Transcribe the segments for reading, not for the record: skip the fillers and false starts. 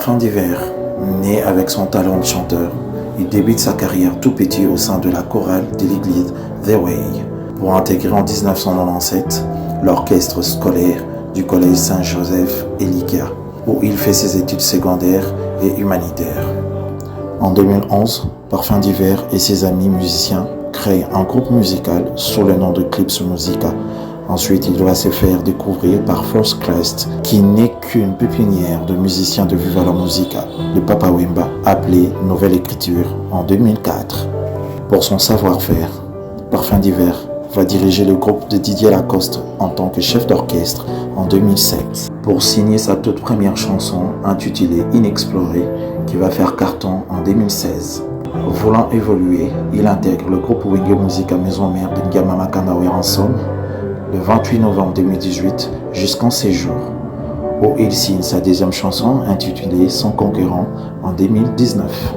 Parfum d'hiver, né avec son talent de chanteur, il débute sa carrière tout petit au sein de la chorale de l'église The Way, pour intégrer en 1997 l'orchestre scolaire du collège Saint-Joseph Elikia, où il fait ses études secondaires et humanitaires. En 2011, Parfum d'hiver et ses amis musiciens créent un groupe musical sous le nom de Clips Musica. Ensuite, il doit se faire découvrir par First Class, qui n'est qu'une pépinière de musiciens de Viva la Musica, de Papa Wemba, appelé Nouvelle Écriture en 2004. Pour son savoir-faire, Parfum d'hiver va diriger le groupe de Didier Lacoste en tant que chef d'orchestre en 2007, pour signer sa toute première chanson intitulée Inexplorée, qui va faire carton en 2016. Voulant évoluer, il intègre le groupe Wenge Musica Maison Mère de N'Gamama Kanawe Ransom le 28 novembre 2018 jusqu'en séjour, où il signe sa deuxième chanson intitulée Sans concurrent en 2019.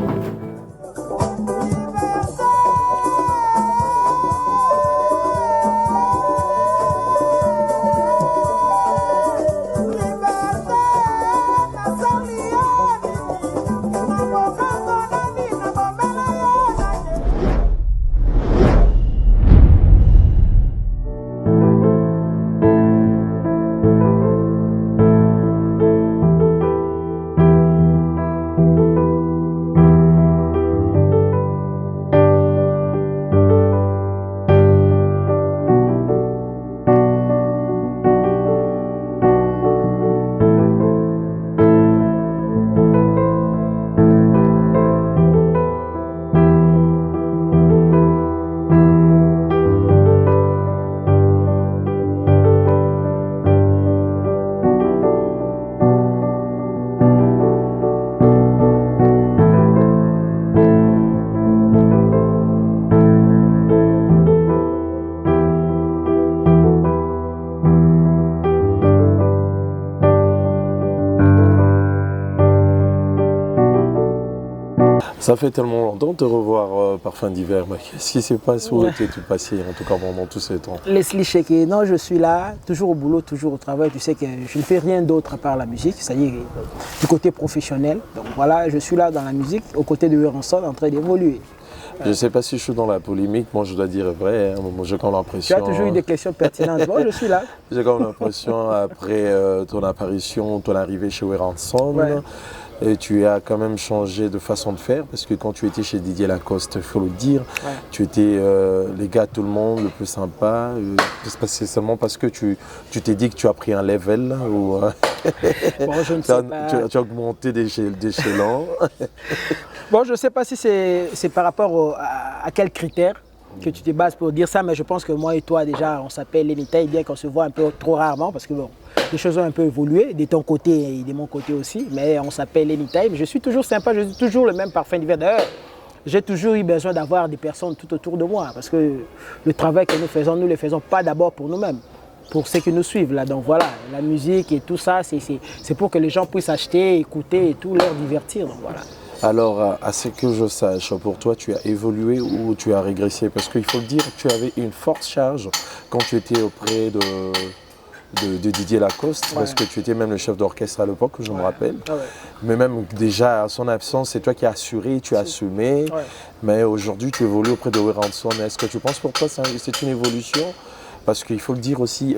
Ça fait tellement longtemps de te revoir Parfum d'hiver. Qu'est-ce qui s'est passé? Où étais-tu passé, en tout cas pendant tout ce temps? Leslie Cheke, non, je suis là, toujours au boulot, toujours au travail. Tu sais que je ne fais rien d'autre à part la musique, c'est-à-dire du côté professionnel. Donc voilà, je suis là dans la musique, aux côtés de Ransom, en train d'évoluer. Je ne sais pas si je suis dans la polémique, moi je dois dire vrai, hein. Moi j'ai comme l'impression... Tu as toujours eu des questions pertinentes, bon je suis là. J'ai comme l'impression, après ton apparition, ton arrivée chez Ransom, et tu as quand même changé de façon de faire, parce que quand tu étais chez Didier Lacoste, il faut le dire, tu étais les gars, tout le monde, le plus sympa. C'est seulement parce que tu t'es dit que tu as pris un level ou bon, je ne sais pas. Tu as augmenté d'échelon. Bon, je ne sais pas si c'est par rapport à quels critères que tu te bases pour dire ça, mais je pense que moi et toi déjà, on s'appelle Anytime, bien qu'on se voit un peu trop rarement, parce que bon, les choses ont un peu évolué, de ton côté et de mon côté aussi, mais on s'appelle Anytime. Je suis toujours sympa, je suis toujours le même Parfum d'hiver. D'ailleurs, j'ai toujours eu besoin d'avoir des personnes tout autour de moi, parce que le travail que nous ne le faisons pas d'abord pour nous-mêmes, pour ceux qui nous suivent là. Donc voilà, la musique et tout ça, c'est pour que les gens puissent acheter, écouter et tout, leur divertir. Donc voilà. Alors, à ce que je sache, pour toi, tu as évolué ou tu as régressé? Parce qu'il faut le dire, tu avais une forte charge quand tu étais auprès de Didier Lacoste, parce que tu étais même le chef d'orchestre à l'époque, je me rappelle. Mais même déjà, à son absence, c'est toi qui as assuré, tu as assumé. Mais aujourd'hui, tu évolues auprès de Ransom. Est-ce que tu penses pour toi c'est une évolution? Parce qu'il faut le dire aussi,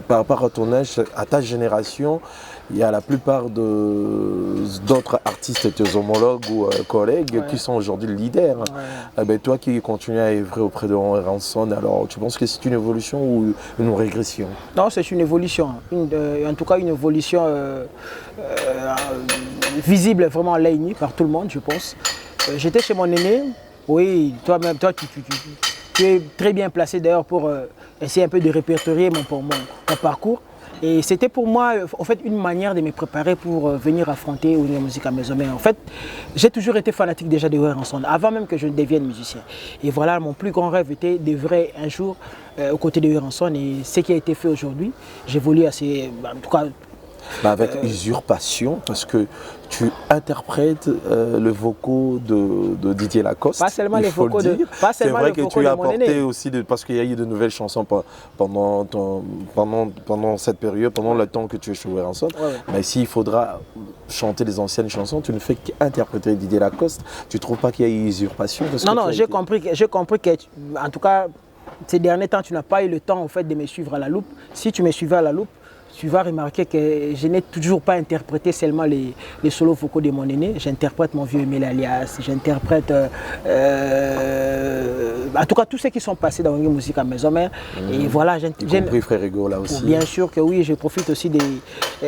par rapport à ton âge, à ta génération, il y a la plupart d'autres artistes, tes homologues ou collègues qui sont aujourd'hui leaders. Toi qui continues à œuvrer auprès de Ransom, alors tu penses que c'est une évolution ou une régression? Non, c'est une évolution. En tout cas, une évolution visible vraiment à l'œil nu par tout le monde, je pense. J'étais chez mon aîné. Oui, toi-même, tu es très bien placé d'ailleurs pour essayer un peu de répertorier mon parcours. Et c'était pour moi en fait une manière de me préparer pour venir affronter Wenge Musica Maison Mère. En fait, j'ai toujours été fanatique déjà de Ransom, avant même que je ne devienne musicien. Et voilà, mon plus grand rêve était d'œuvrer un jour aux côtés de Ransom. Et ce qui a été fait aujourd'hui, j'évolue assez, en tout cas Bah, avec usurpation, parce que tu interprètes le vocaux de Didier Lacoste. Pas seulement les vocaux de C'est vrai que tu as apporté Monéné. aussi, parce qu'il y a eu de nouvelles chansons pendant cette période, pendant le temps que tu es chez Werenson. Ouais. Mais s'il faudra chanter les anciennes chansons, tu ne fais qu'interpréter Didier Lacoste. Tu ne trouves pas qu'il y a eu usurpation? Non, j'ai compris que, en tout cas, ces derniers temps, tu n'as pas eu le temps en fait, de me suivre à la loupe. Si tu me suivais à la loupe, tu vas remarquer que je n'ai toujours pas interprété seulement les solos vocaux de mon aîné. J'interprète mon vieux Emile Alias, j'interprète en tout cas tous ceux qui sont passés dans Wenge Musique à Maison Mère. Et voilà, Y compris Frère Ego là aussi. bien sûr que oui, je profite aussi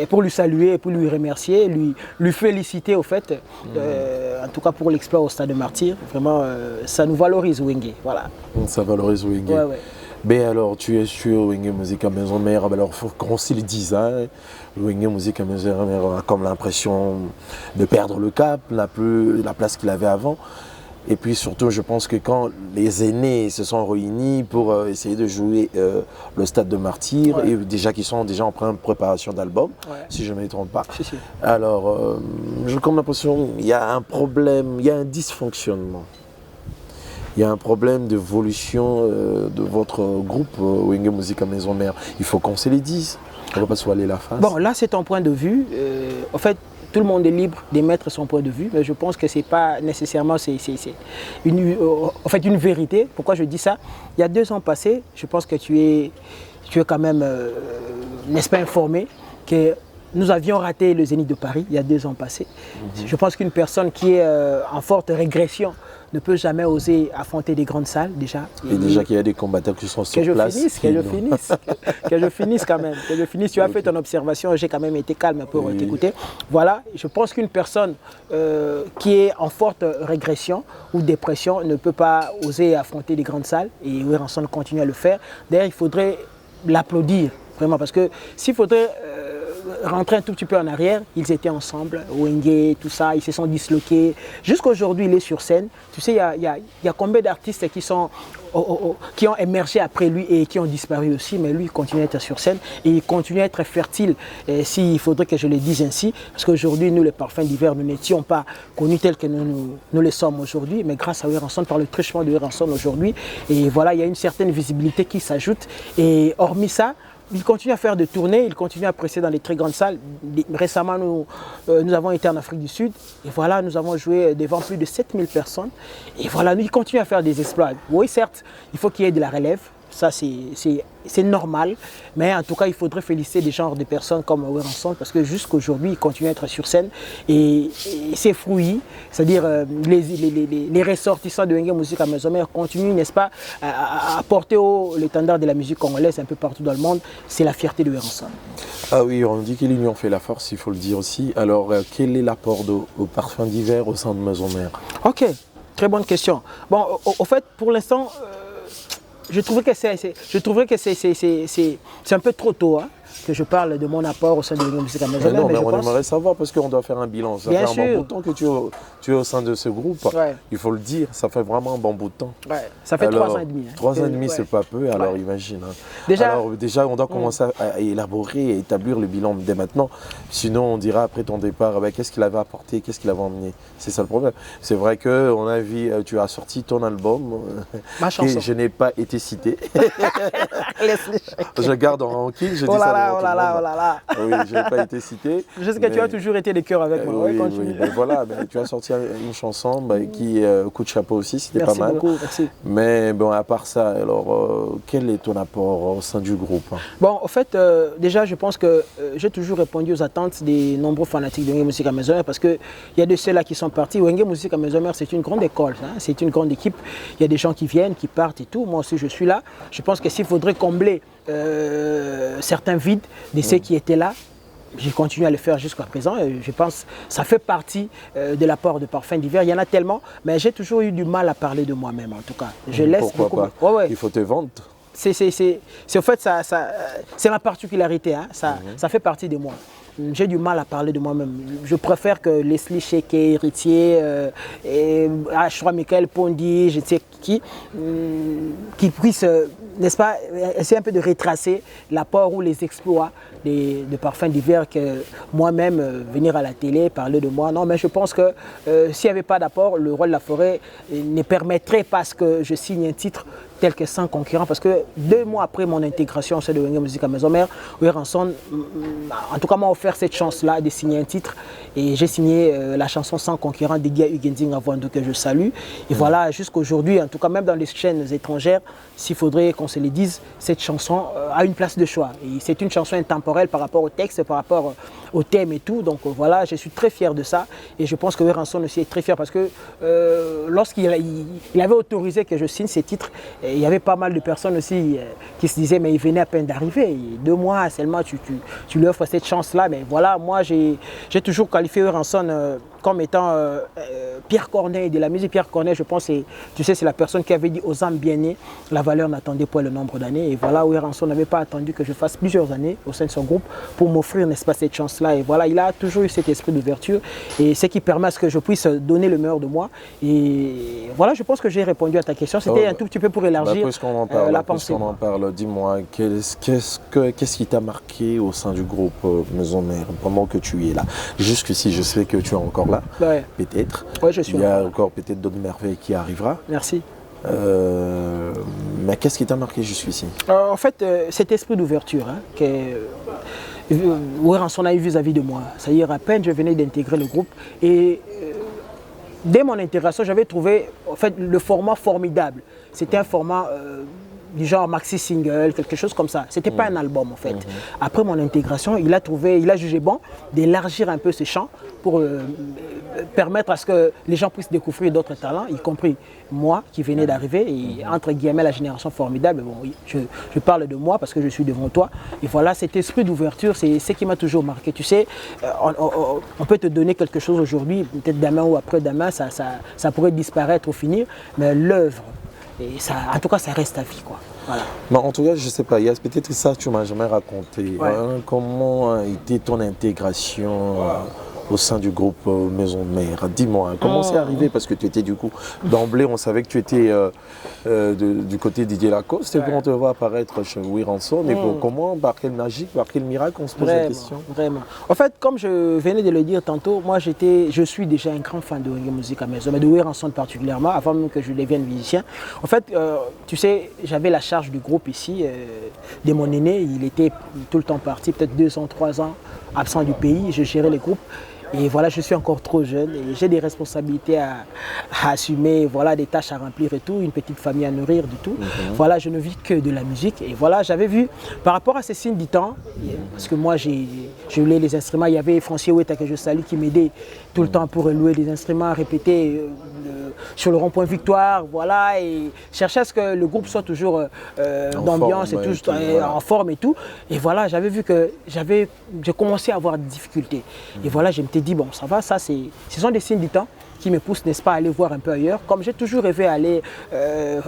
pour lui saluer et pour lui remercier, lui féliciter au fait, en tout cas pour l'exploit au Stade de Martyr. Vraiment, ça nous valorise Wenge. Voilà. Ça valorise Wenge. Ouais, ouais. Mais alors, tu es sur Wenge Musique à Maison Mère, alors il faut qu'on se le dise, hein. Wenge Musique à Maison Mère a comme l'impression de perdre le cap, n'a plus la place qu'il avait avant. Et puis surtout, je pense que quand les aînés se sont réunis pour essayer de jouer le Stade de Martyr, Ouais. et déjà qu'ils sont déjà en pleine préparation d'album, Ouais. si je ne me trompe pas. Si, si. Alors, j'ai comme l'impression qu'il y a un problème, il y a un dysfonctionnement. Il y a un problème d'évolution de votre groupe Wenge Musique à Maison Mère. Il faut qu'on se les dise. On ne va pas se voiler la face. Bon, là, c'est ton point de vue. En fait, tout le monde est libre d'émettre son point de vue, mais je pense que ce n'est pas nécessairement en fait, une vérité. Pourquoi je dis ça? Il y a 2 ans passés, je pense que tu es quand même, n'est-ce pas, informé que nous avions raté le Zénith de Paris il y a 2 ans passés. Je pense qu'une personne qui est en forte régression ne peut jamais oser affronter des grandes salles déjà. Et déjà qu'il y a des combattants qui sont sur place. Que je finisse quand même. Que je finisse. Tu as fait ton observation, j'ai quand même été calme pour t'écouter. Voilà, je pense qu'une personne qui est en forte régression ou dépression ne peut pas oser affronter des grandes salles et Werenson continue à le faire. D'ailleurs, il faudrait l'applaudir vraiment parce que s'il faudrait rentrer un tout petit peu en arrière, ils étaient ensemble, Wenge, tout ça, ils se sont disloqués. Jusqu'aujourd'hui, il est sur scène. Tu sais, il y a combien d'artistes qui ont émergé après lui et qui ont disparu aussi, mais lui, il continue à être sur scène et il continue à être fertile, s'il faudrait que je le dise ainsi, parce qu'aujourd'hui, nous, les parfums d'hiver, nous n'étions pas connus tels que nous le sommes aujourd'hui, mais grâce à Werenson, par le truchement de Werenson aujourd'hui, et voilà, il y a une certaine visibilité qui s'ajoute, et hormis ça, il continue à faire des tournées, il continue à presser dans les très grandes salles. Récemment, nous avons été en Afrique du Sud et voilà, nous avons joué devant plus de 7000 personnes. Et voilà, il continue à faire des exploits. Oui, certes, il faut qu'il y ait de la relève. Ça, c'est normal. Mais en tout cas, il faudrait féliciter des genres de personnes comme Werenson parce que jusqu'aujourd'hui, il continue à être sur scène et ses fruits, c'est-à-dire les ressortissants de Wenge Musique à Maison Mère continuent, n'est-ce pas, à porter haut l'étendard de la musique congolaise un peu partout dans le monde. C'est la fierté de Werenson. Ah oui, on dit que l'union fait la force, il faut le dire aussi. Alors, quel est l'apport au parfum d'hiver au sein de Maison Mère? Ok, très bonne question. Bon, au fait, pour l'instant, je trouverais que c'est un peu trop tôt hein, que je parle de mon apport au sein de Wenge Musique à Maison Mère. Non, mais on aimerait savoir parce qu'on doit faire un bilan. Ça Bien fait un bon sûr. bout de temps que tu es au sein de ce groupe. Ouais. Il faut le dire, ça fait vraiment un bon bout de temps. Ouais, ça fait Alors, 3 ans et demi. Hein. 3 ans et demi, Ouais. c'est pas peu, alors Ouais. imagine. Hein. Déjà- Alors, déjà, on doit commencer à élaborer et établir le bilan dès maintenant. Sinon, on dira après ton départ, qu'est-ce qu'il avait apporté, qu'est-ce qu'il avait emmené. C'est ça le problème. C'est vrai qu'on a vu, tu as sorti ton album, Ma chanson. et je n'ai pas été cité. Laisse-les. Je garde en rancune, je dis Oh là ça là, devant oh tout là le là, monde. oh là là. Oui, je n'ai pas été cité. Je sais que tu as toujours été de cœur avec moi. Oui, Ouais, continue. oui, mais voilà, mais tu as sorti une chanson qui coup de chapeau aussi, c'était Merci pas mal. beaucoup, merci. Mais bon, à part ça, alors quel est ton apport au sein du groupe? Bon, en fait, déjà, je pense que j'ai toujours répondu aux attentes des nombreux fanatiques de Wenge Musique à Maison Mère parce qu'il y a de ceux-là qui sont partis. Wenge Musique à Maison Mère, c'est une grande école, hein, c'est une grande équipe. Il y a des gens qui viennent, qui partent et tout. Moi aussi, je suis là. Je pense que s'il faudrait combler certains vides de ceux qui étaient là, j'ai continué à le faire jusqu'à présent. Et je pense que ça fait partie de l'apport de parfums d'hiver. Il y en a tellement, mais j'ai toujours eu du mal à parler de moi-même en tout cas. Je laisse Pourquoi beaucoup. pas? Ouais, ouais. Il faut te vendre. C'est en fait, c'est ma particularité, hein. Ça fait partie de moi. j'ai du mal à parler de moi-même. Je préfère que Leslie Cheke, Héritier, je crois Michael Pondi, je sais qui puissent, n'est-ce pas, essayer un peu de retracer l'apport ou les exploits de Parfums d'hiver que moi-même, venir à la télé, parler de moi. Non, mais je pense que s'il n'y avait pas d'apport, le roi de la forêt ne permettrait pas que je signe un titre tel que Sans concurrent, parce que 2 mois après mon intégration au sein de Wenge Musique à Maison Mère, Ranson, en tout cas, m'a offert cette chance-là de signer un titre, et j'ai signé la chanson Sans concurrent de Guy Hugending Avouando, que je salue. Et voilà, jusqu'aujourd'hui, en tout cas, même dans les chaînes étrangères, s'il faudrait qu'on se le dise, cette chanson a une place de choix. C'est une chanson intemporelle par rapport au texte, par rapport au thème et tout. Donc voilà, je suis très fier de ça, et je pense que Ranson aussi est très fier, parce que lorsqu'il avait autorisé que je signe ces titres, il y avait pas mal de personnes aussi qui se disaient mais il venait à peine d'arriver, 2 mois seulement tu lui offres cette chance-là. Mais voilà, moi j'ai toujours qualifié Ranson comme étant Pierre Corneille de la musique. Pierre Corneille, je pense, tu sais, c'est la personne qui avait dit aux âmes bien-nées, la valeur n'attendait pas le nombre d'années. Et voilà, Ranson n'avait pas attendu que je fasse plusieurs années au sein de son groupe pour m'offrir, n'est-ce pas, cette chance-là. Et voilà, il a toujours eu cet esprit d'ouverture, et ce qui permet à ce que je puisse donner le meilleur de moi. Et voilà, je pense que j'ai répondu à ta question. C'était un tout petit peu pour élargir la pensée. Puisqu'on en parle, dis-moi, qu'est-ce qui t'a marqué au sein du groupe Maison Mère pendant que tu es là? Jusqu'ici, je sais que tu es encore là, peut-être. Ouais, je suis. Il y a encore peut-être d'autres merveilles qui arrivera. Merci. Mais qu'est-ce qui t'a marqué jusqu'ici? En fait, cet esprit d'ouverture que Ranson a eu vis-à-vis de moi. C'est-à-dire, à peine je venais d'intégrer le groupe, et dès mon intégration, j'avais trouvé en fait le format formidable. C'était un format du genre maxi single, quelque chose comme ça. C'était pas un album en fait. Après mon intégration, il a jugé bon d'élargir un peu ce champ pour permettre à ce que les gens puissent découvrir d'autres talents, y compris moi qui venais d'arriver, et entre guillemets la génération formidable. Bon, oui, je parle de moi parce que je suis devant toi. Et voilà, cet esprit d'ouverture, c'est ce qui m'a toujours marqué. Tu sais, on peut te donner quelque chose aujourd'hui, peut-être demain ou après-demain, ça pourrait disparaître ou finir, mais l'œuvre, et ça, en tout cas, ça reste à vie, quoi. Voilà. Mais en tout cas, je ne sais pas, il y a peut-être ça que tu ne m'as jamais raconté. Ouais. Comment a été ton intégration au sein du groupe Maison Mère? Dis-moi, comment c'est arrivé? Parce que tu étais du coup, d'emblée, on savait que tu étais du côté Didier Lacoste, et puis on te voit apparaître chez Ranson. Mais comment, par quelle magie, par quel miracle, on se pose la question? Vraiment. En fait, comme je venais de le dire tantôt, moi je suis déjà un grand fan de Wenge Musique à Maison, mais de Ranson particulièrement, avant même que je devienne musicien. En fait, tu sais, j'avais la charge du groupe ici, de mon aîné. Il était tout le temps parti, peut-être 2 ans, 3 ans absent du pays. Je gérais les groupes. Et voilà, je suis encore trop jeune et j'ai des responsabilités à assumer, voilà, des tâches à remplir et tout, une petite famille à nourrir du tout. Voilà, je ne vis que de la musique. Et voilà, j'avais vu, par rapport à ces signes du temps, parce que moi, j'ai loué les instruments, il y avait Francier Ouetta que je salue qui m'aidait tout le temps pour louer des instruments, répéter sur le rond-point Victoire, voilà, et chercher à ce que le groupe soit toujours d'ambiance et tout, en forme et tout. Et voilà, j'avais vu que j'ai commencé à avoir des difficultés. Et voilà, je m'étais dit, bon, ça va, ça, ce sont des signes du temps qui me poussent, n'est-ce pas, à aller voir un peu ailleurs. Comme j'ai toujours rêvé à aller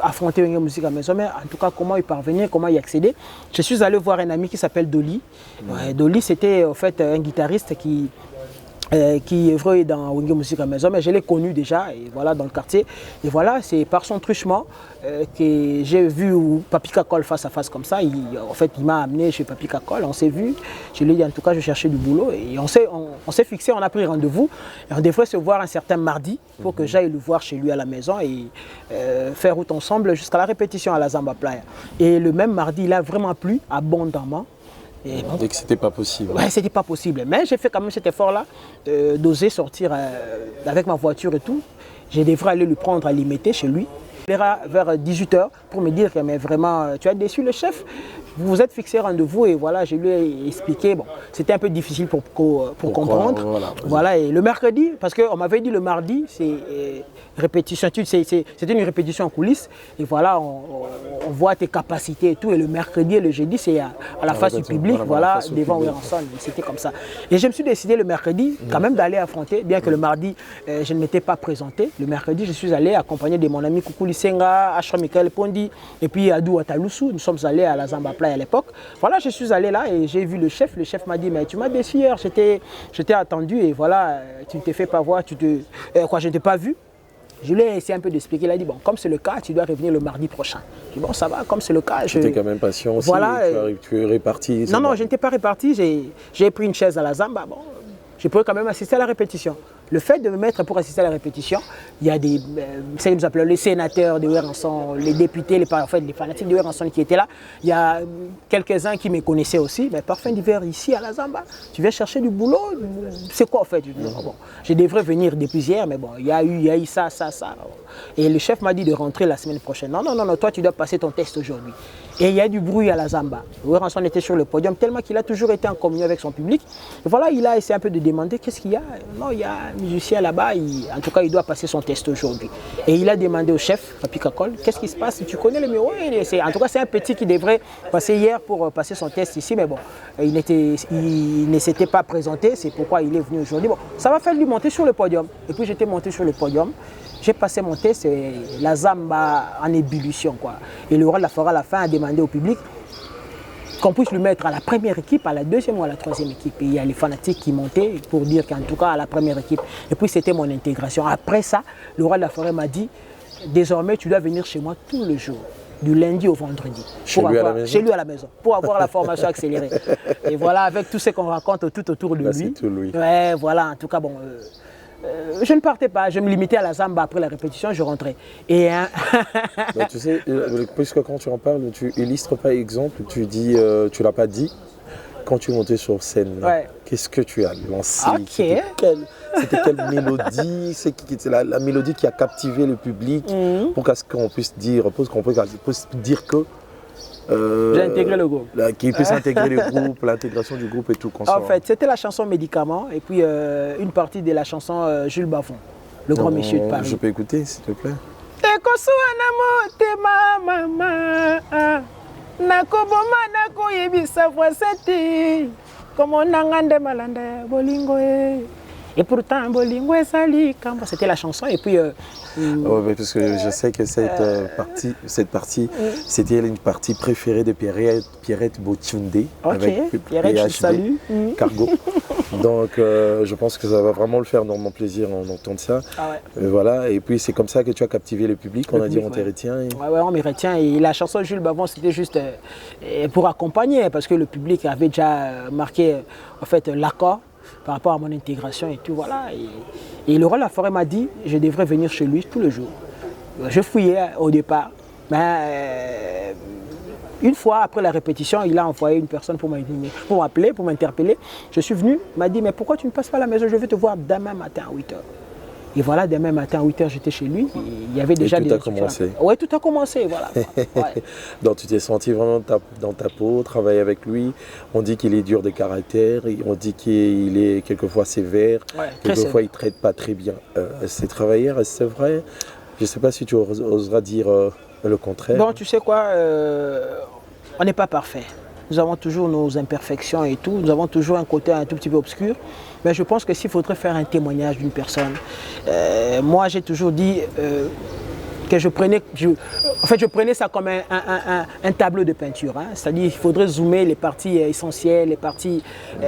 affronter Wenge Musique à Maison Mère, en tout cas, comment y parvenir, comment y accéder. Je suis allé voir un ami qui s'appelle Dolly. Dolly, c'était en fait un guitariste qui œuvrait dans Wenge Musique à Maison, mais je l'ai connu déjà, et voilà, dans le quartier. Et voilà, c'est par son truchement que j'ai vu Papi Kakol face à face comme ça. En fait, il m'a amené chez Papi Kakol, on s'est vu. Je lui ai dit, en tout cas, je cherchais du boulot. Et on s'est fixé, on a pris rendez-vous. Et on devrait se voir un certain mardi pour que j'aille le voir chez lui à la maison et faire route ensemble jusqu'à la répétition à la Zamba Playa. Et le même mardi, il a vraiment plu abondamment. Et que c'était pas possible. Ouais, c'était pas possible. Mais j'ai fait quand même cet effort-là d'oser sortir avec ma voiture et tout. Je devrais aller lui prendre à Limité chez lui. Il ira vers 18 h pour me dire que mais vraiment, tu as déçu le chef. Vous vous êtes fixé rendez-vous et voilà, je lui ai expliqué. Bon, c'était un peu difficile pour comprendre. Voilà, et le mercredi, parce qu'on m'avait dit le mardi, c'est répétition, c'était une répétition en coulisses. Et voilà, on voit tes capacités et tout. Et le mercredi et le jeudi, c'est à la face du public, voilà, devant Ranson. C'était comme ça. Et je me suis décidé le mercredi, quand même, d'aller affronter, bien que le mardi, je ne m'étais pas présenté. Le mercredi, je suis allé accompagné de mon ami Koukouli Senga, Ashra Michael Pondi, et puis Adou Ataloussou. Nous sommes allés à la Zamba Playa à l'époque. Voilà, je suis allé là et j'ai vu le chef. Le chef m'a dit, mais tu m'as déçu hier, j'étais attendu et voilà, tu ne t'es fait pas voir, je ne t'ai pas vu. Je lui ai essayé un peu d'expliquer, il a dit, bon, comme c'est le cas, tu dois revenir le mardi prochain. Je dis, bon, ça va, comme c'est le cas. Tu étais quand même patient aussi, voilà, tu es réparti. Non, je n'étais pas réparti, j'ai pris une chaise à la Zamba, bon, je pouvais quand même assister à la répétition. Le fait de me mettre pour assister à la répétition, il y a des, nous appelons les sénateurs de Ouéranson, les députés, les fanatiques de Ouéranson qui étaient là. Il y a quelques-uns qui me connaissaient aussi. Mais Parfum d'hiver ici à la Zamba, tu viens chercher du boulot, c'est quoi en fait? Bon, je devrais venir depuis hier, mais bon, il y a eu ça. Et le chef m'a dit de rentrer la semaine prochaine. Non, toi tu dois passer ton test aujourd'hui. Et il y a du bruit à la Zamba. Ouéranson était sur le podium tellement qu'il a toujours été en communion avec son public. Et voilà, il a essayé un peu de demander qu'est-ce qu'il y a. Non, il y a un musicien là-bas, en tout cas il doit passer son test aujourd'hui. Et il a demandé au chef, Papi Kakol, qu'est-ce qui se passe? Tu connais le numéro? En tout cas c'est un petit qui devrait passer hier pour passer son test ici, mais bon, il ne s'était pas présenté, c'est pourquoi il est venu aujourd'hui. Bon, ça va faire lui monter sur le podium. Et puis j'étais monté sur le podium. J'ai passé mon test, c'est la Zamba en ébullition, quoi. Et le roi de la forêt à la fin a demandé au public qu'on puisse le mettre à la première équipe, à la deuxième ou à la troisième équipe. Et il y a les fanatiques qui montaient pour dire qu'en tout cas à la première équipe. Et puis c'était mon intégration. Après ça, le roi de la forêt m'a dit, désormais tu dois venir chez moi tous les jours, du lundi au vendredi. Chez lui à la maison, pour avoir la formation accélérée. Et voilà, avec tout ce qu'on raconte tout autour de lui. C'est tout lui. Ouais, voilà, en tout cas, bon... je ne partais pas, je me limitais à la Zamba. Après la répétition, je rentrais. Et bah, tu sais, puisque quand tu en parles, tu illustres par exemple, tu dis, tu l'as pas dit, quand tu montais sur scène, ouais. Qu'est-ce que tu as lancé? Okay. C'était quelle mélodie? C'est la mélodie qui a captivé le public pour qu'on puisse dire, que j'ai intégré le groupe. Qui puisse intégrer le groupe, l'intégration du groupe et tout. En fait, c'était la chanson Médicament et puis une partie de la chanson Jules Bavon, le grand monsieur de Paris. Je peux écouter, s'il te plaît. Et pourtant, c'était la chanson. Et puis, parce que je sais que cette partie, c'était une partie préférée de Pierrette Botunde. Avec Pierrette, salut. Cargo. Donc, je pense que ça va vraiment le faire dans mon plaisir en entendant ça. Ah ouais. Voilà. Et puis, c'est comme ça que tu as captivé le public. On a dit, on te retient. Ouais, on me retient. Et la chanson Jules Bavon, c'était juste pour accompagner, parce que le public avait déjà marqué en fait l'accord par rapport à mon intégration et tout, voilà. Et le roi de la forêt m'a dit, je devrais venir chez lui tous les jours. Je fouillais au départ, mais une fois après la répétition, il a envoyé une personne pour m'appeler, pour m'interpeller. Je suis venu, il m'a dit, mais pourquoi tu ne passes pas à la maison? Je vais te voir demain matin à 8h. Et voilà, demain matin à 8h, j'étais chez lui. Il y avait déjà des... Tout a commencé. Oui, tout a commencé, voilà. Ouais. Donc tu t'es senti vraiment dans ta peau, travailler avec lui. On dit qu'il est dur de caractère, on dit qu'il est quelquefois sévère, ouais, quelquefois il ne traite pas très bien. C'est travailler, c'est vrai. Je ne sais pas si tu oseras dire le contraire. Bon, tu sais quoi, on n'est pas parfait. Nous avons toujours nos imperfections et tout. Nous avons toujours un côté un tout petit peu obscur. Mais je pense que s'il faudrait faire un témoignage d'une personne, moi j'ai toujours dit que je prenais ça comme un tableau de peinture. Hein. C'est-à-dire qu'il faudrait zoomer les parties essentielles, les parties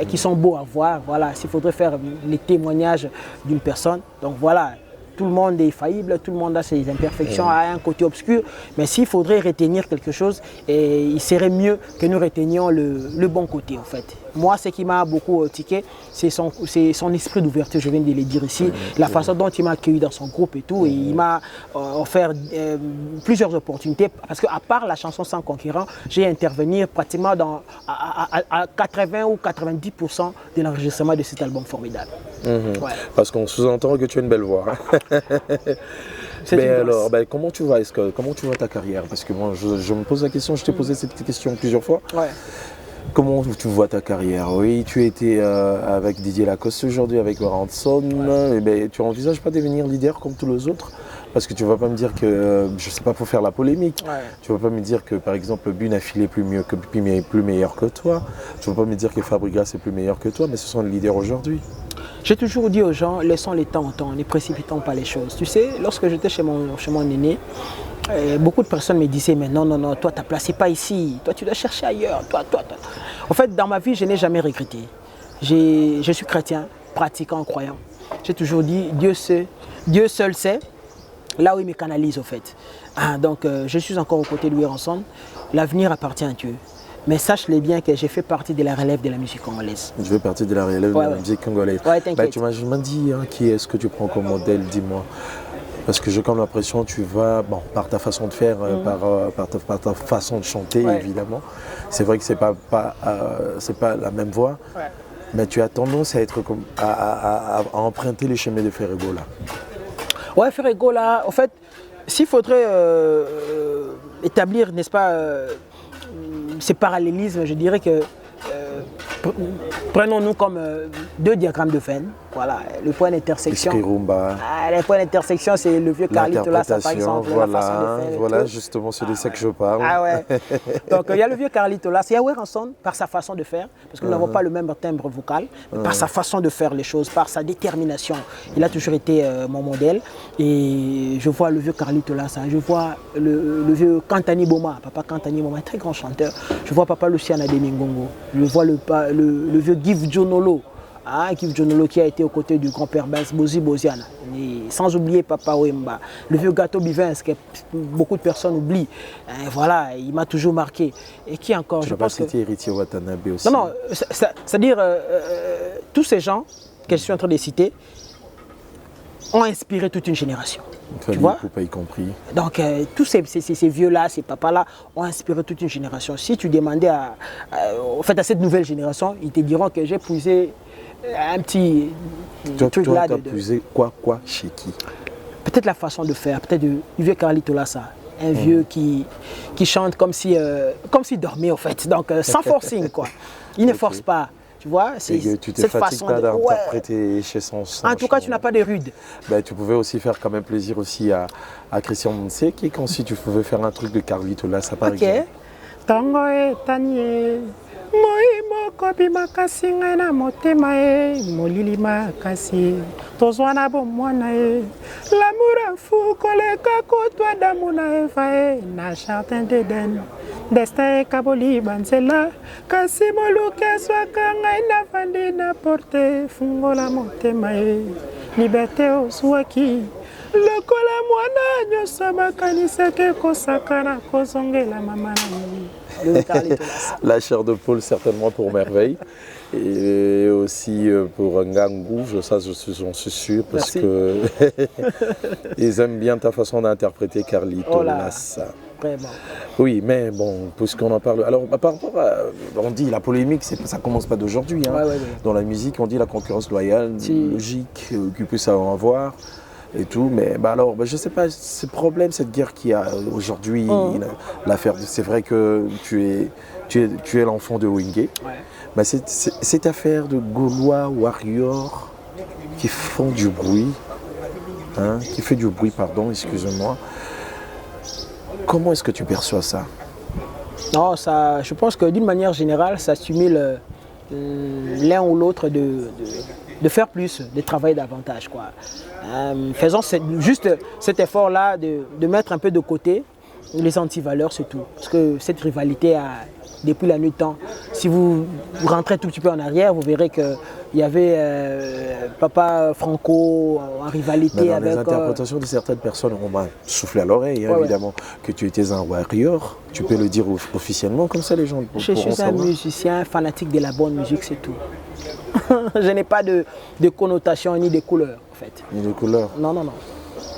qui sont beaux à voir. Voilà, s'il faudrait faire les témoignages d'une personne. Donc voilà. Tout le monde est faillible, tout le monde a ses imperfections, a un côté obscur. Mais s'il faudrait retenir quelque chose, il serait mieux que nous retenions le bon côté en fait. Moi, ce qui m'a beaucoup tiqué, c'est son esprit d'ouverture, je viens de le dire ici, la façon dont il m'a accueilli dans son groupe et tout. Et il m'a offert plusieurs opportunités, parce qu'à part la chanson Sans Conquérant, j'ai intervenu pratiquement à 80 ou 90% de l'enregistrement de cet album formidable. Ouais. Parce qu'on sous-entend que tu as une belle voix. Mais alors, comment tu vois ta carrière? Parce que moi, je me pose la question, je t'ai posé cette question plusieurs fois. Ouais. Comment tu vois ta carrière? Oui, tu étais avec Didier Lacoste aujourd'hui, avec Ouéranson. Tu n'envisages pas de devenir leader comme tous les autres? Parce que tu ne vas pas me dire que, je ne sais pas, pour faire la polémique, tu ne vas pas me dire que par exemple Bunafil est plus meilleur que toi. Tu ne vas pas me dire que Fabregas est plus meilleur que toi, mais ce sont les leaders aujourd'hui. J'ai toujours dit aux gens, laissons les temps au temps, ne précipitons pas les choses. Tu sais, lorsque j'étais chez mon aîné, beaucoup de personnes me disaient, mais non, non, non, toi, ta place n'est pas ici. Toi, tu dois chercher ailleurs. Toi. En fait, dans ma vie, je n'ai jamais regretté. Je suis chrétien, pratiquant, croyant. J'ai toujours dit, Dieu seul sait là où il me canalise, au fait. Donc, je suis encore aux côtés de Weranson. L'avenir appartient à Dieu. Mais sache-le bien que j'ai fait partie de la relève de la musique congolaise. Je fais partie de la relève de la musique congolaise. Ouais, t'inquiète. Tu m'as dit, hein, qui est-ce que tu prends comme modèle, dis-moi. Parce que j'ai comme l'impression que tu vas, bon, par ta façon de faire, par ta façon de chanter, évidemment. C'est vrai que c'est pas la même voix, mais tu as tendance à être comme, à emprunter les chemins de Ferrego là. Ouais, Ferrego là, en fait, s'il faudrait établir, n'est-ce pas, ces parallélismes, je dirais que prenons-nous comme deux diagrammes de Venn. Voilà, le point d'intersection. Le point d'intersection, c'est le vieux Carlito là, par exemple. Voilà, justement, c'est de ça que je parle. Ah ouais. Donc il y a le vieux Carlito là, c'est Weranson par sa façon de faire, parce que nous n'avons pas le même timbre vocal, mais par sa façon de faire les choses, par sa détermination. Il a toujours été mon modèle. Et je vois le vieux Carlito là, je vois le vieux Kantani Boma, papa Kantani Boma, un très grand chanteur. Je vois papa Luciana Demingongo. Je vois le vieux Give Jonolo. Give Jonolo qui a été aux côtés du grand-père Bozi Boziana. Et sans oublier Papa Wemba, le vieux Gâteau Bivins que beaucoup de personnes oublient. Voilà, il m'a toujours marqué. Et qui encore, je pense que c'était Héritier Watanabe aussi. Non, non, c'est-à-dire tous ces gens que je suis en train de citer ont inspiré toute une génération. Tu vois, pas y compris. Donc tous ces vieux-là, ces papas-là ont inspiré toute une génération. Si tu demandais à cette nouvelle génération, ils te diront que j'ai puisé un petit truc là. Tu as puisé quoi chez qui? Peut-être la façon de faire, peut-être du vieux Carlito Lassa. Un vieux qui chante comme s'il dormait, au fait. Donc sans forcing, quoi. Il ne force pas. Tu vois, tu te fatigues pas d'interpréter chez son En tout cas, tu n'as pas de rude. Tu pouvais aussi faire quand même plaisir aussi à Christian Monseki, quand si tu pouvais faire un truc de Carlito là, ça par exemple. Tango e tanie, moi moko bimakasi ngai na motema e, molili makasi, tozwana bomwana e, l'amour fou koleka kotwa damu na Eva e, na jardin d'Eden. Destin kaboli banzela, kasi moluke swaka ngai na vandi na porte, fungola motema e, liberté oswaki. Lokola mwana nyoso bakanisaki kosaka na kozongela mama na La chair de poule certainement pour Merveille et aussi pour Ngangou, ça j'en suis sûr parce que ils aiment bien ta façon d'interpréter Carlito Lassa. Vraiment. Oui, mais bon, puisqu'on en parle. Alors, par rapport à. On dit la polémique, ça ne commence pas d'aujourd'hui. Hein. Dans la musique, on dit la concurrence loyale, logique, qu'il puisse en avoir et tout. Mais alors, je ne sais pas, ce problème, cette guerre qu'il y a aujourd'hui, l'affaire. C'est vrai que tu es l'enfant de Wingé. Mais cette affaire de Gaulois, Warriors, qui font du bruit, qui fait du bruit, pardon, excusez-moi. Comment est-ce que tu perçois ça? Non, je pense que d'une manière générale, ça stimule l'un ou l'autre de faire plus, de travailler davantage, quoi. Faisons juste cet effort-là de mettre un peu de côté les antivaleurs, c'est tout. Parce que cette rivalité depuis la nuit de temps, si vous rentrez tout petit peu en arrière, vous verrez qu'il y avait Papa Franco en rivalité avec... Les interprétations de certaines personnes, on m'a soufflé à l'oreille, évidemment, que tu étais un warrior. Tu peux le dire officiellement, comme ça les gens pourront savoir. Je suis un musicien fanatique de la bonne musique, c'est tout. Je n'ai pas de connotation ni de couleur, en fait. Ni de couleur? Non, non, non.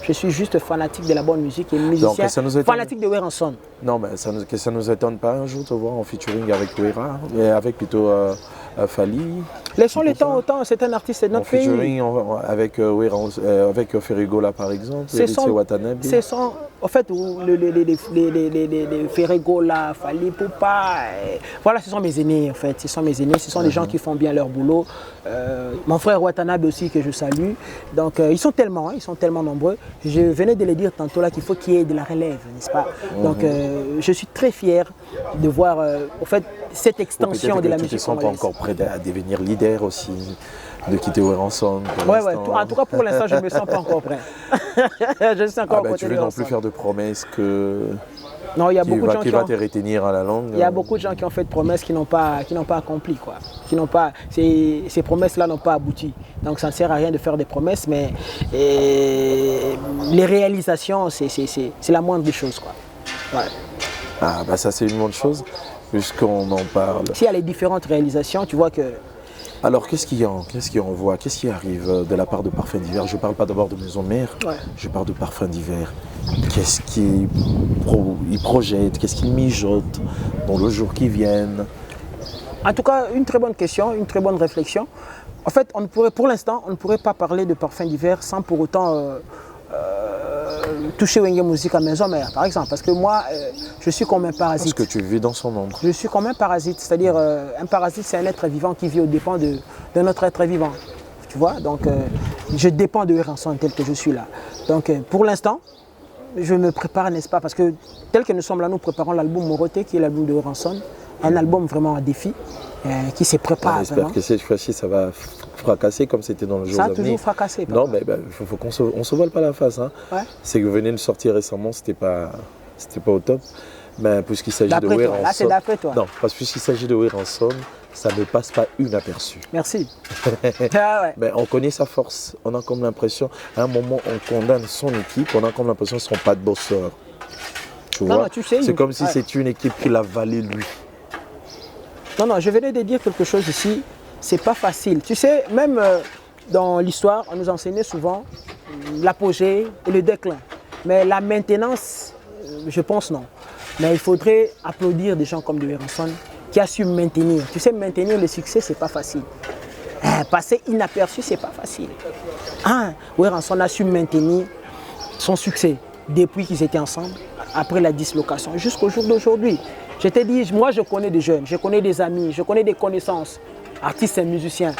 Je suis juste fanatique de la bonne musique et musicien fanatique de Weranson. Non, mais ça ne nous étonne pas un jour de te voir en featuring avec Wera, avec plutôt Fali. Laissons le temps au temps, c'est un artiste de notre pays. Featuring avec Ferrego là par exemple, Héritier Watanabe. En fait, les Ferrego là, Fali, Poupa, voilà, ce sont mes aînés en fait. Ce sont mes aînés, ce sont des gens qui font bien leur boulot. Mon frère Watanabe aussi que je salue. Donc ils sont tellement nombreux. Je venais de le dire tantôt là qu'il faut qu'il y ait de la relève, n'est-ce pas? Donc je suis très fier de voir en fait cette extension de la musique. Tu ne te sens pas encore prêt à devenir leader aussi de quitter Werenson. Ouais. En tout cas, pour l'instant, je ne me sens pas encore prêt. Je suis encore tu veux non plus faire de promesses que... Non, il y a beaucoup de gens qui va te retenir à la langue. Il y a beaucoup de gens qui ont fait de promesses qui n'ont pas accompli, quoi. Ces promesses-là n'ont pas abouti. Donc ça ne sert à rien de faire des promesses, mais les réalisations, c'est la moindre des choses, quoi. Ouais. Ah bah ça c'est une bonne chose, puisqu'on en parle. S'il y a les différentes réalisations, tu vois que... Alors qu'est-ce qui envoie, qu'est-ce qui arrive de la part de Parfum d'hiver? Je ne parle pas d'abord de Maison Mère, je parle de Parfum d'hiver. Qu'est-ce qu'il projette, qu'est-ce qu'il mijote dans le jour qui vient? En tout cas, une très bonne question, une très bonne réflexion. En fait, pour l'instant, on ne pourrait pas parler de Parfum d'hiver sans pour autant toucher Wenge Musique à Maison Mère, par exemple. Parce que moi, je suis comme un parasite. Parce que tu vis dans son ombre. Je suis comme un parasite, c'est-à-dire un parasite, c'est un être vivant qui vit aux dépens de notre être vivant. Tu vois, donc je dépends de Werenson tel que je suis là. Donc pour l'instant, je me prépare, n'est-ce pas, parce que tel que nous sommes là, nous préparons l'album Moroté, qui est l'album de Werenson, un album vraiment à défi, qui se prépare. J'espère que cette fois-ci, ça va fracasser comme c'était dans le jour. Ça a toujours fracassé. Non, mais il faut qu'on se voile pas la face. Hein. Ouais. C'est que vous venez de sortir récemment, c'était pas au top. Mais puisqu'il s'agit de Werenson. Là, c'est d'après toi. Non, parce que puisqu'il s'agit de Werenson, ça ne passe pas inaperçu. Merci. Mais on connaît sa force. On a comme l'impression, à un moment, on condamne son équipe, on a comme l'impression qu'ils ne sont pas de bosseurs. Tu vois, c'est comme si c'était une équipe qui l'a valé lui. Non, je venais de dire quelque chose ici. C'est pas facile. Tu sais, même dans l'histoire, on nous enseignait souvent l'apogée et le déclin. Mais la maintenance, je pense non. Mais il faudrait applaudir des gens comme de Werenson qui a su maintenir. Tu sais, maintenir le succès, c'est pas facile. Passer inaperçu, c'est pas facile. Werenson a su maintenir son succès depuis qu'ils étaient ensemble, après la dislocation, jusqu'au jour d'aujourd'hui. Je t'ai dit, moi je connais des jeunes, je connais des amis, je connais des connaissances, artistes et musiciens,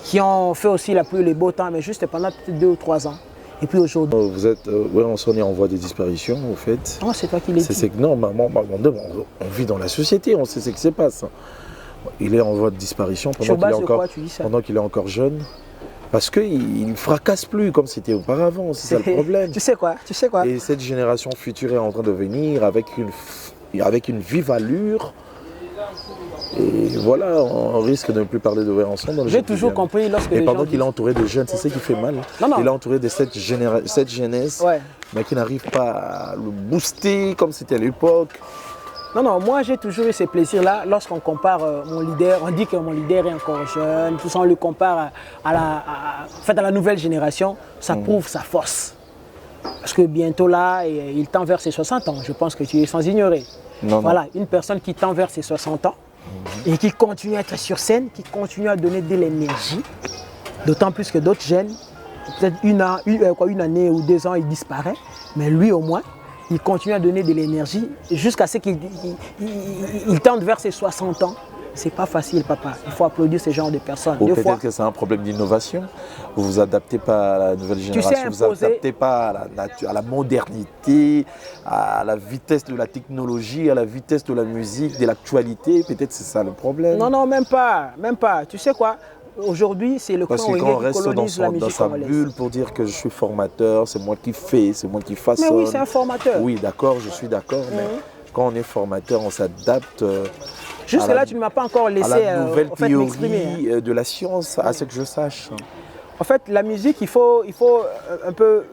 qui ont fait aussi la pluie et les beaux temps, mais juste pendant 2 ou 3 ans. Et puis aujourd'hui... Vous êtes, Werenson est en voie de disparition, au fait. Non, c'est toi qui l'as dit. C'est que non, on vit dans la société, on sait ce qui se passe. Il est en voie de disparition pendant qu'il est encore jeune. Parce qu'il ne fracasse plus comme c'était auparavant, c'est ça le problème. Tu sais quoi? Et cette génération future est en train de venir avec une vive allure. Et voilà, on risque de ne plus parler de Werenson. J'ai toujours compris lorsque les gens... Et pendant qu'il est entouré de jeunes, c'est ça qui fait mal. Non. Il est entouré de cette jeunesse, mais qui n'arrive pas à le booster comme c'était à l'époque. Non, moi j'ai toujours eu ce plaisir-là lorsqu'on compare mon leader, on dit que mon leader est encore jeune, tout ça on le compare à la nouvelle génération, ça prouve sa force. Parce que bientôt là, il tend vers ses 60 ans, je pense que tu es sans ignorer. Voilà, une personne qui tend vers ses 60 ans et qui continue à être sur scène, qui continue à donner de l'énergie, d'autant plus que d'autres jeunes, peut-être une année ou 2 ans, il disparaît, mais lui au moins, il continue à donner de l'énergie jusqu'à ce qu'il tende vers ses 60 ans. C'est pas facile, papa. Il faut applaudir ce genre de personnes. Ou peut-être que c'est un problème d'innovation. Vous ne vous adaptez pas à la nouvelle génération, vous ne vous adaptez pas à la modernité, à la vitesse de la technologie, à la vitesse de la musique, de l'actualité. Peut-être c'est ça le problème. Non, même pas. Tu sais quoi? Aujourd'hui, c'est le Parce que quand on reste dans sa bulle pour dire que je suis formateur, c'est moi qui fais, c'est moi qui façonne. Mais oui, c'est un formateur. Oui, d'accord, je suis d'accord, mais quand on est formateur, on s'adapte. Jusque-là, tu ne m'as pas encore laissé à la nouvelle m'exprimer. de la science, à ce que je sache. En fait, la musique, il faut un peu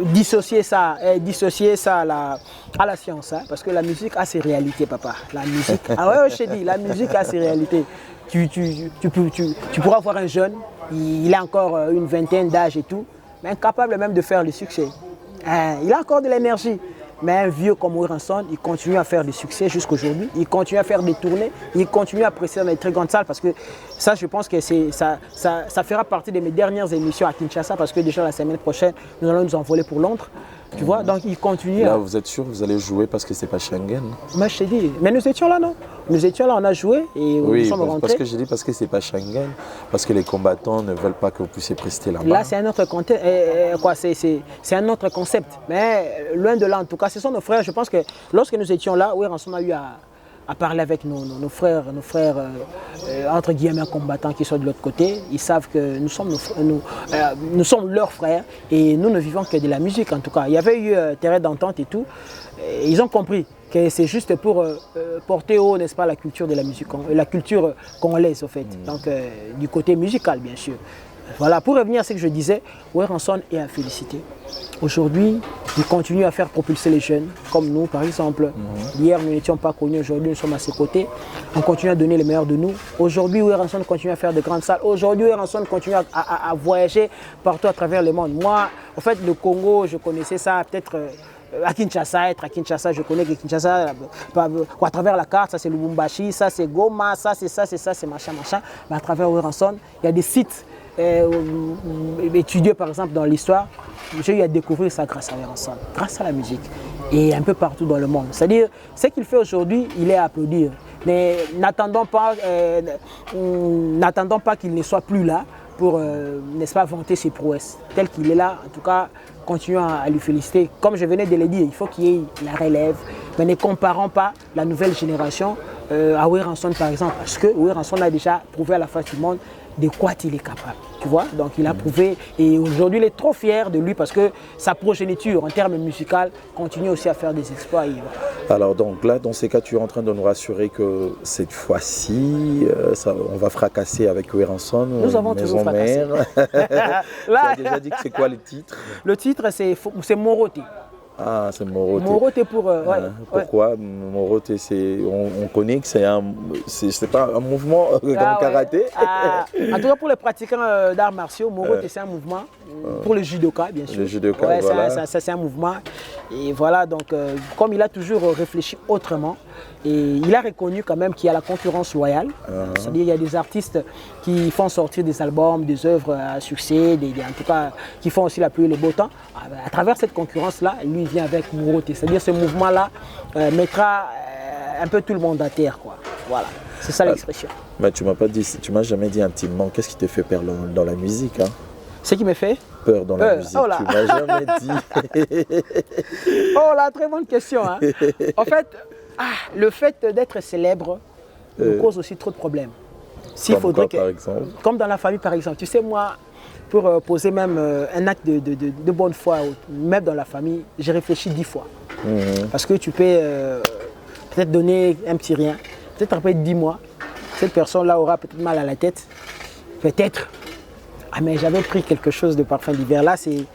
dissocier ça à la science. Hein, parce que la musique a ses réalités, papa. La musique, je t'ai dit, la musique a ses réalités. Tu pourras voir un jeune, il a encore une vingtaine d'âge et tout, mais incapable même de faire le succès. Il a encore de l'énergie. Mais un vieux comme Werenson, il continue à faire des succès jusqu'aujourd'hui. Il continue à faire des tournées. Il continue à presser dans les très grandes salles. Parce que ça, je pense que ça fera partie de mes dernières émissions à Kinshasa. Parce que déjà la semaine prochaine, nous allons nous envoler pour Londres. Tu vois, donc il continue. Là, vous êtes sûr que vous allez jouer parce que c'est pas Schengen? Moi, je t'ai dit. Mais nous étions là, non? Nous étions là, on a joué et nous sommes rentrés. Parce que j'ai dit parce que c'est pas Schengen. Parce que les combattants ne veulent pas que vous puissiez prester là-bas. Là, c'est un autre contexte. C'est un autre concept. Mais loin de là, en tout cas, ce sont nos frères. Je pense que lorsque nous étions là, Werenson a eu à parler avec nos frères entre guillemets combattants qui sont de l'autre côté. Ils savent que nous sommes, nous sommes leurs frères et nous ne vivons que de la musique en tout cas. Il y avait eu terrain d'entente et tout. Et ils ont compris que c'est juste pour porter haut, n'est-ce pas, la culture de la musique, la culture congolaise au fait. Donc du côté musical bien sûr. Voilà, pour revenir à ce que je disais, Werenson est à féliciter. Aujourd'hui, il continue à faire propulser les jeunes, comme nous par exemple. Hier, nous n'étions pas connus, aujourd'hui, nous sommes à ses côtés. On continue à donner le meilleur de nous. Aujourd'hui, Werenson continue à faire de grandes salles. Aujourd'hui, Werenson continue à voyager partout à travers le monde. Moi, en fait, le Congo, je connaissais ça peut-être à Kinshasa, je connais que Kinshasa, à travers la carte, ça c'est Lubumbashi, ça c'est Goma, ça c'est machin. Mais à travers Werenson, il y a des sites étudiés par exemple dans l'histoire. J'ai eu à découvrir ça grâce à Werenson, grâce à la musique et un peu partout dans le monde. C'est-à-dire, ce qu'il fait aujourd'hui, il est à applaudir. Mais n'attendons pas qu'il ne soit plus là pour, n'est-ce pas, vanter ses prouesses. Tel qu'il est là, en tout cas, continuons à lui féliciter. Comme je venais de le dire, il faut qu'il y ait la relève. Mais ne comparons pas la nouvelle génération à Werenson par exemple, parce que Werenson a déjà prouvé à la face du monde de quoi il est capable, tu vois. Donc il a prouvé et aujourd'hui il est trop fier de lui parce que sa progéniture en termes musicaux continue aussi à faire des exploits. Alors donc là, dans ces cas, tu es en train de nous rassurer que cette fois-ci, on va fracasser avec Werenson. Nous avons toujours fracassé. Là, tu as déjà dit que c'est quoi le titre? Le titre c'est Moroté. Ah, c'est Moroté. Moroté pour... Pourquoi Moroté, on connaît que c'est pas un mouvement comme karaté. En tout cas, pour les pratiquants d'arts martiaux, Moroté, c'est un mouvement. Pour le judoka, bien sûr. Le judoka, voilà. Ça, c'est un mouvement. Et voilà, donc, comme il a toujours réfléchi autrement, et il a reconnu quand même qu'il y a la concurrence loyale. C'est-à-dire qu'il y a des artistes qui font sortir des albums, des œuvres à succès, en tout cas, qui font aussi la pluie et le beau temps. À travers cette concurrence-là, lui, il vient avec Moroté. C'est-à-dire ce mouvement-là mettra un peu tout le monde à terre, quoi. Voilà, c'est ça l'expression. Mais tu m'as jamais dit intimement qu'est-ce qui te fait peur dans la musique, hein? Ce qui me fait peur dans la musique, tu m'as jamais dit. Oh là, très bonne question, hein. En fait, le fait d'être célèbre me cause aussi trop de problèmes. Par exemple? Comme dans la famille, par exemple. Tu sais, moi, pour poser même un acte de bonne foi, même dans la famille, j'ai réfléchi 10 fois. Parce que tu peux peut-être donner un petit rien, peut-être après 10 mois, cette personne-là aura peut-être mal à la tête, peut-être. Ah mais j'avais pris quelque chose de Parfum d'hiver. Là, c'est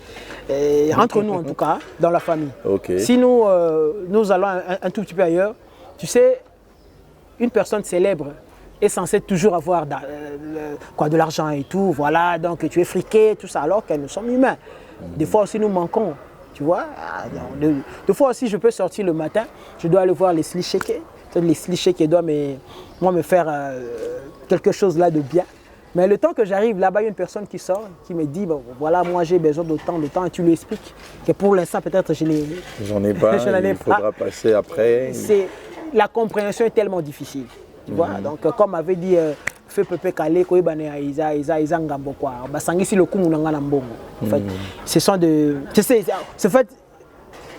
entre nous en tout cas, dans la famille. Okay. Si nous allons un tout petit peu ailleurs, tu sais, une personne célèbre est censée toujours avoir de l'argent et tout, voilà, donc tu es friqué, tout ça, alors que nous sommes humains. Des fois aussi nous manquons, tu vois. Des fois aussi je peux sortir le matin, je dois aller voir les slichés, les slichés qui doivent me faire quelque chose là de bien. Mais le temps que j'arrive là-bas, il y a une personne qui sort, qui me dit, bon, voilà, moi j'ai besoin de temps, et tu lui expliques que pour l'instant peut-être j'en ai pas, il faudra passer après. La compréhension est tellement difficile, tu vois. Donc comme avait dit Feu Pepe Kale, Isa Ngambo quoi, basangisi le kumu nanga mbongo. En fait, c'est fait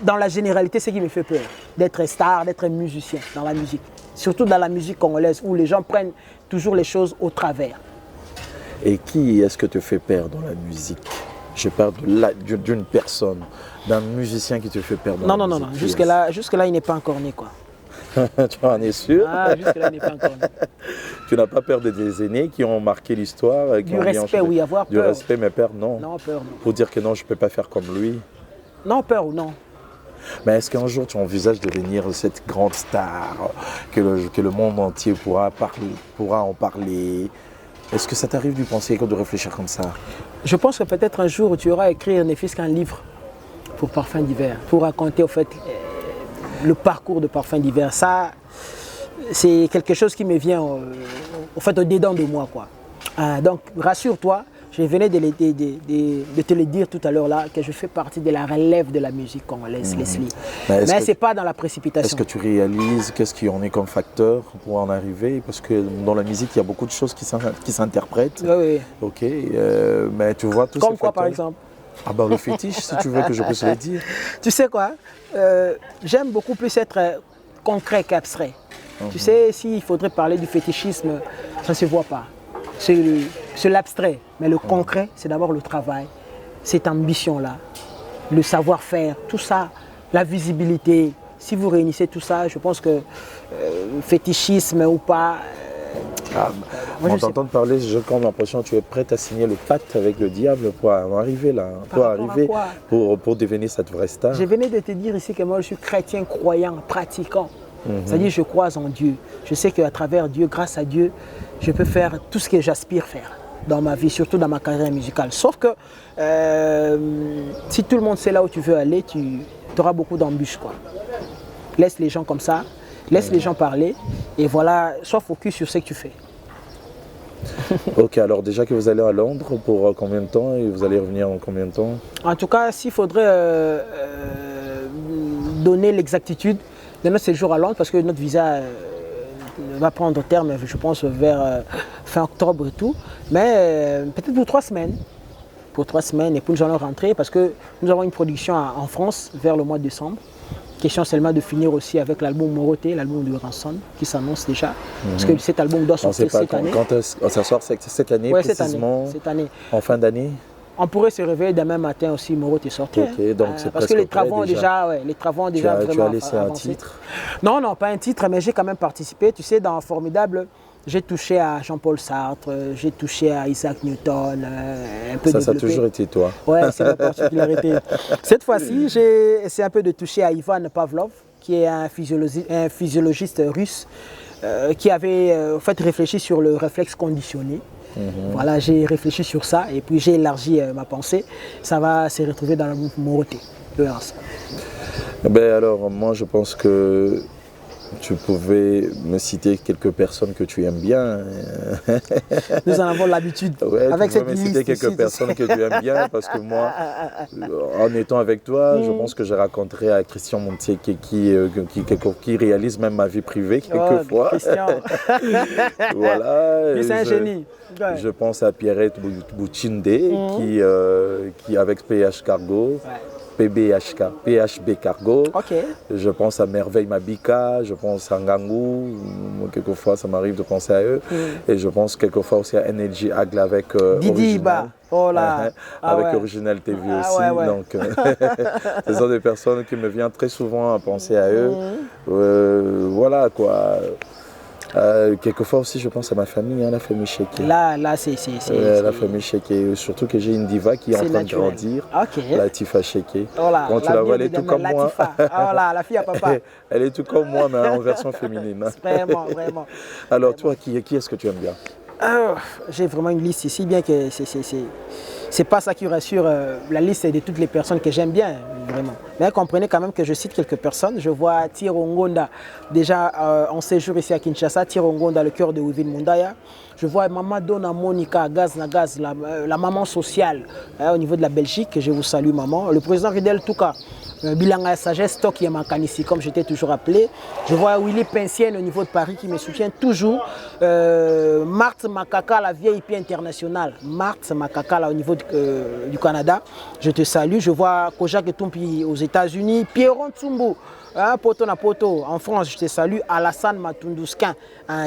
dans la généralité ce qui me fait peur, d'être star, d'être musicien dans la musique, surtout dans la musique congolaise où les gens prennent toujours les choses au travers. Et qui est-ce que te fait peur dans la musique? Je parle d'une personne, d'un musicien qui te fait peur dans la musique. Non. Jusque-là, il n'est pas encore né, quoi. Tu en es sûr? Jusque-là, il n'est pas encore né. Tu n'as pas peur des aînés qui ont marqué l'histoire? Du respect, oui, avoir peur. Du respect, mais peur, non. Non, peur, non. Pour dire que non, je ne peux pas faire comme lui? Non, peur ou non. Mais est-ce qu'un jour tu envisages de devenir cette grande star, que le monde entier pourra en parler? Est-ce que ça t'arrive de penser, de réfléchir comme ça? Je pense que peut-être un jour tu auras écrit ne fût-ce qu'un livre pour Parfum d'hiver, pour raconter au fait le parcours de Parfum d'hiver. Ça, c'est quelque chose qui me vient au-dedans de moi, quoi. Donc rassure-toi, je venais de te le dire tout à l'heure là, que je fais partie de la relève de la musique congolaise, Leslie. Mais ce n'est pas dans la précipitation. Est-ce que tu réalises qu'est-ce qui en est comme facteur pour en arriver? Parce que dans la musique, il y a beaucoup de choses qui s'interprètent. Oui. Ok, mais tu vois tout ça. Comme quoi par exemple? Ah ben le fétiche, si tu veux que je puisse le dire. Tu sais quoi? J'aime beaucoup plus être concret qu'abstrait. Tu sais, s'il faudrait parler du fétichisme, ça ne se voit pas. C'est l'abstrait, mais le concret, c'est d'abord le travail, cette ambition-là, le savoir-faire, tout ça, la visibilité. Si vous réunissez tout ça, je pense que fétichisme ou pas... En t'entendant parler, j'ai comme l'impression que tu es prête à signer le pacte avec le diable pour arriver là, pour devenir cette vraie star. Je venais de te dire ici que moi je suis chrétien, croyant, pratiquant. C'est-à-dire je crois en Dieu. Je sais qu'à travers Dieu, grâce à Dieu, je peux faire tout ce que j'aspire faire dans ma vie, surtout dans ma carrière musicale. Sauf que si tout le monde sait là où tu veux aller, tu auras beaucoup d'embûches, quoi. Laisse les gens comme ça, laisse les gens parler et voilà, sois focus sur ce que tu fais. Ok, alors déjà que vous allez à Londres, pour combien de temps et vous allez revenir en combien de temps? En tout cas, s'il faudrait donner l'exactitude de notre séjour à Londres, parce que notre visa va prendre terme, je pense, vers fin octobre et tout, mais peut-être pour 3 semaines. Pour 3 semaines et puis nous allons rentrer parce que nous avons une production en France vers le mois de décembre. Question seulement de finir aussi avec l'album Moroté, l'album de Ranson qui s'annonce déjà. Parce que cet album doit sortir cette année. Quand ça sort cette année, ouais, précisément cette année. En fin d'année? On pourrait se réveiller demain matin aussi, Moroté sortir. Ok, donc c'est parce que les travaux ont déjà, vraiment tu as laissé avancé. Un titre? Non, pas un titre, mais j'ai quand même participé. Tu sais, dans Formidable, j'ai touché à Jean-Paul Sartre, j'ai touché à Isaac Newton, un peu ça a toujours été toi. Ouais, c'est ma particularité. Cette fois-ci, j'ai essayé un peu de toucher à Ivan Pavlov, qui est un physiologiste russe, qui avait en fait réfléchi sur le réflexe conditionné. Voilà, j'ai réfléchi sur ça et puis j'ai élargi ma pensée. Ça va se retrouver dans le Moroté de Ranson. Ben alors, moi je pense que tu pouvais me citer quelques personnes que tu aimes bien. Nous en avons l'habitude. Ouais, avec tu peux me citer quelques personnes que tu aimes bien parce que moi, en étant avec toi, je pense que je raconterai à Christian Montier qui réalise même ma vie privée quelquefois. Christian. Voilà. Lui, c'est un génie. Ouais. Je pense à Pierrette Bouchinde qui avec PH Cargo. PHB Cargo. Okay. Je pense à Merveille Mabika, je pense à Ngangou, quelquefois ça m'arrive de penser à eux. Et je pense quelquefois aussi à Energy Agla avec Didi Iba. Oh là. Avec Original TV aussi. Ouais. Donc, ce sont des personnes qui me viennent très souvent à penser à eux. Voilà quoi. Quelquefois aussi je pense à ma famille, la famille Cheké. Là c'est la famille Cheké, surtout que j'ai une diva qui est en train de grandir, Latifa Cheké. Quand tu la vois, elle est tout comme moi. Oh là, la fille à papa. Elle est tout comme moi, mais en version féminine. Vraiment. Alors toi, qui est-ce que tu aimes bien? J'ai vraiment une liste ici, bien que c'est pas ça qui rassure. La liste de toutes les personnes que j'aime bien, vraiment. Mais comprenez quand même que je cite quelques personnes. Je vois Thiro Ngonda, déjà en séjour ici à Kinshasa. Thiro Ngonda, le cœur de Wivin Mundaya. Je vois Maman Dona Monica, Gaz Nagaz, la maman sociale au niveau de la Belgique. Je vous salue, maman. Le président Ridel Touka. Bilanga Sagesse, Toki Makanisi, comme j'étais toujours appelé. Je vois Willy Pensienne au niveau de Paris qui me soutient toujours. Marthe Makaka, la VIP internationale. Marthe Makaka, là, au niveau du Canada. Je te salue. Je vois Kojak Etumpi aux États-Unis. Pierron Tsumbu, Poto na Poto, en France, je te salue. Alassane Matunduskin,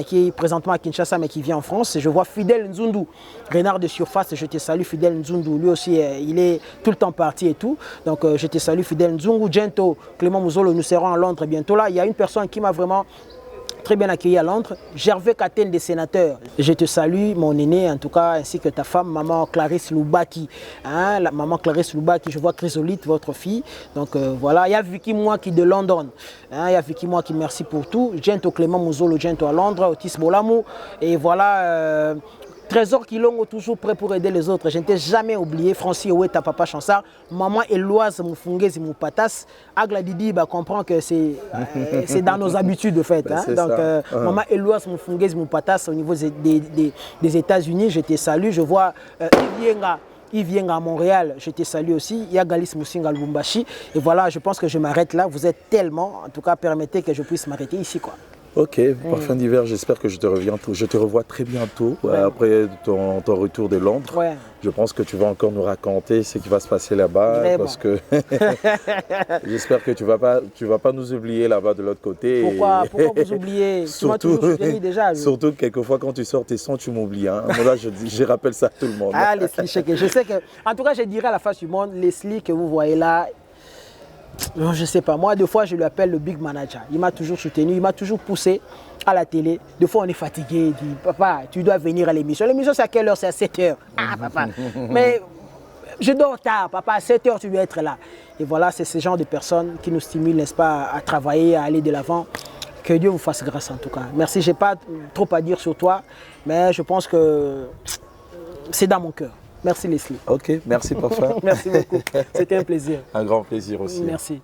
qui est présentement à Kinshasa, mais qui vient en France. Je vois Fidel Nzundu, Renard de surface, je te salue. Fidel Nzundu, lui aussi, il est tout le temps parti et tout. Donc, je te salue, Fidel Nzundu. Gento, Clément Mouzolo, nous serons à Londres bientôt. Là, il y a une personne qui m'a vraiment très bien accueilli à Londres, Gervais Katène des sénateurs. Je te salue, mon aîné, en tout cas, ainsi que ta femme, maman Clarisse Loubaki. La maman Clarisse Loubaki, je vois Chrysolite, votre fille. Donc voilà, il y a Vicky Moi qui de London. Il y a Vicky Moi qui merci pour tout. Gento Clément Mouzolo, Gento à Londres, Otis Bolamou. Et voilà. Trésor Kilongo, toujours prêt pour aider les autres. Je ne t'ai jamais oublié. Francis Oueta, Papa Chansard. Maman Eloise Moufungezi Moupatas. Agla Didi comprend que c'est dans nos habitudes de fait. Donc, Maman Eloise Moufungezi Moupatas au niveau des États-Unis, je te salue. Je vois Yves Yenga à Montréal, je te salue aussi. Il y a Galis Moussinga Lubumbashi. Et voilà, je pense que je m'arrête là. Vous êtes tellement, en tout cas, permettez que je puisse m'arrêter ici, quoi. Ok, Parfum d'hiver, j'espère que je te revois très bientôt après ton retour de Londres. Ouais. Je pense que tu vas encore nous raconter ce qui va se passer là-bas parce que j'espère que tu vas pas nous oublier là-bas de l'autre côté. Pourquoi vous oubliez? Tu m'as toujours soutenu déjà. Surtout quelquefois quand tu sors tes sons, tu m'oublies. Hein. Moi, là, je rappelle ça à tout le monde. Ah, Leslie Cheke. Je sais que, en tout cas, je dirais à la face du monde, Leslie que vous voyez là, je sais pas, moi, deux fois, je lui appelle le big manager. Il m'a toujours soutenu, il m'a toujours poussé à la télé. Deux fois, on est fatigué. Il dit, papa, tu dois venir à l'émission. L'émission, c'est à quelle heure? C'est à 7 h. Ah, papa. Mais je dors tard, papa. À 7 h, tu dois être là. Et voilà, c'est ce genre de personnes qui nous stimulent, n'est-ce pas, à travailler, à aller de l'avant. Que Dieu vous fasse grâce, en tout cas. Merci, je n'ai pas trop à dire sur toi, mais je pense que c'est dans mon cœur. Merci Leslie. Ok, merci Parfum. Merci beaucoup. C'était un plaisir. Un grand plaisir aussi. Merci.